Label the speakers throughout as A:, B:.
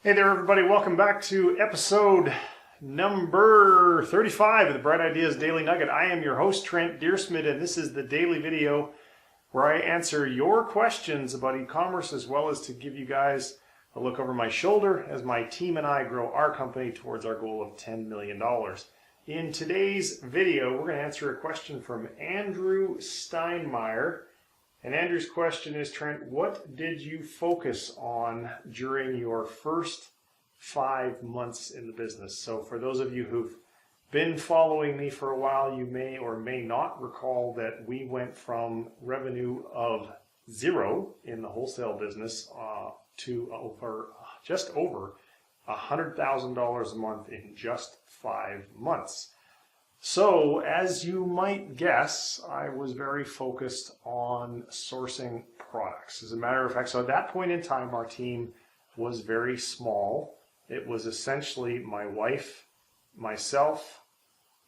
A: Hey there, everybody. Welcome back to episode number 35 of the Bright Ideas Daily Nugget. I am your host, Trent Dyrsmid, and this is the daily video where I answer your questions about e-commerce as well as to give you guys a look over my shoulder as my team and I grow our company towards our goal of $10 million. In today's video, we're going to answer a question from Andrew Steinmeier. And Andrew's question is, Trent, what did you focus on during your first 5 months in the business? So for those of you who've been following me for a while, you may or may not recall that we went from revenue of 0 in the wholesale business to just over $100,000 a month in just 5 months. So, as you might guess, I was very focused on sourcing products. As a matter of fact, so at that point in time, our team was very small. It was essentially my wife, myself,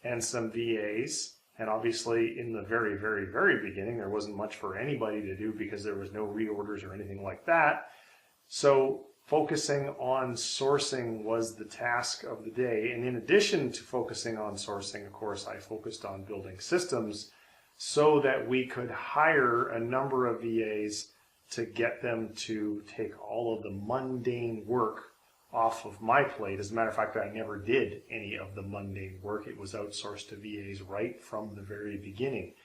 A: and some VAs. And obviously, in the very, very, very beginning, there wasn't much for anybody to do because there was no reorders or anything like that. So, focusing on sourcing was the task of the day. And in addition to focusing on sourcing, of course, I focused on building systems so that we could hire a number of VAs to get them to take all of the mundane work off of my plate. As a matter of fact, I never did any of the mundane work. It was outsourced to VAs right from the very beginning.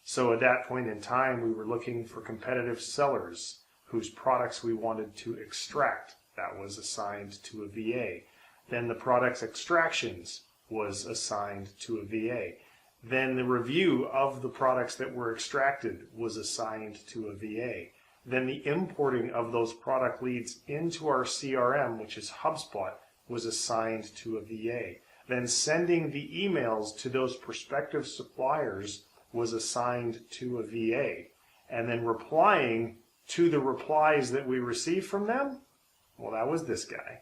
A: So at that point in time, we were looking for competitive sellers whose products we wanted to extract. That was assigned to a VA. Then the products extractions was assigned to a VA. Then the review of the products that were extracted was assigned to a VA. Then the importing of those product leads into our CRM, which is HubSpot, was assigned to a VA. Then sending the emails to those prospective suppliers was assigned to a VA. And then replying to the replies that we received from them, well, that was this guy.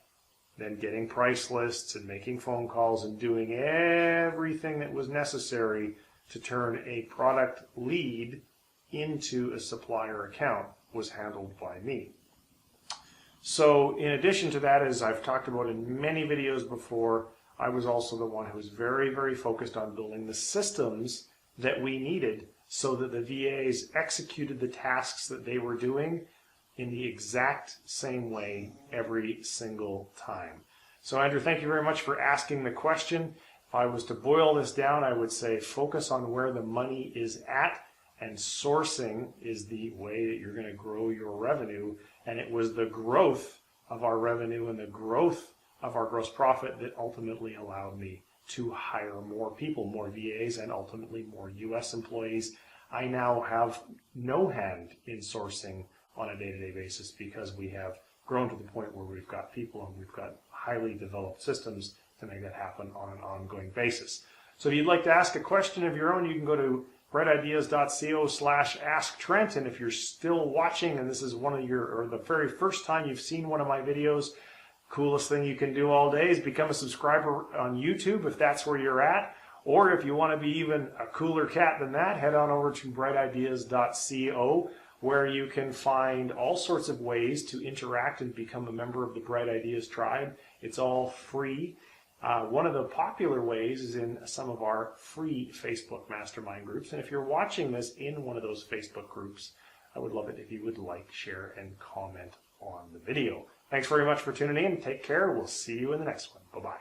A: Then getting price lists and making phone calls and doing everything that was necessary to turn a product lead into a supplier account was handled by me. So in addition to that, as I've talked about in many videos before, I was also the one who was very, very focused on building the systems that we needed so that the VAs executed the tasks that they were doing in the exact same way every single time. So Andrew, thank you very much for asking the question. If I was to boil this down, I would say focus on where the money is at, and sourcing is the way that you're going to grow your revenue. And it was the growth of our revenue and the growth of our gross profit that ultimately allowed me to hire more people, more VAs, and ultimately more US employees. I now have no hand in sourcing on a day-to-day basis because we have grown to the point where we've got people and we've got highly developed systems to make that happen on an ongoing basis. So if you'd like to ask a question of your own, you can go to Brightideas.co/asktrent. And if you're still watching and this is the very first time you've seen one of my videos, coolest thing you can do all day is become a subscriber on YouTube if that's where you're at. Or if you want to be even a cooler cat than that, head on over to Brightideas.co, where you can find all sorts of ways to interact and become a member of the Bright Ideas tribe. It's all free. One of the popular ways is in some of our free Facebook mastermind groups. And if you're watching this in one of those Facebook groups, I would love it if you would like, share, and comment on the video. Thanks very much for tuning in. Take care. We'll see you in the next one. Bye-bye.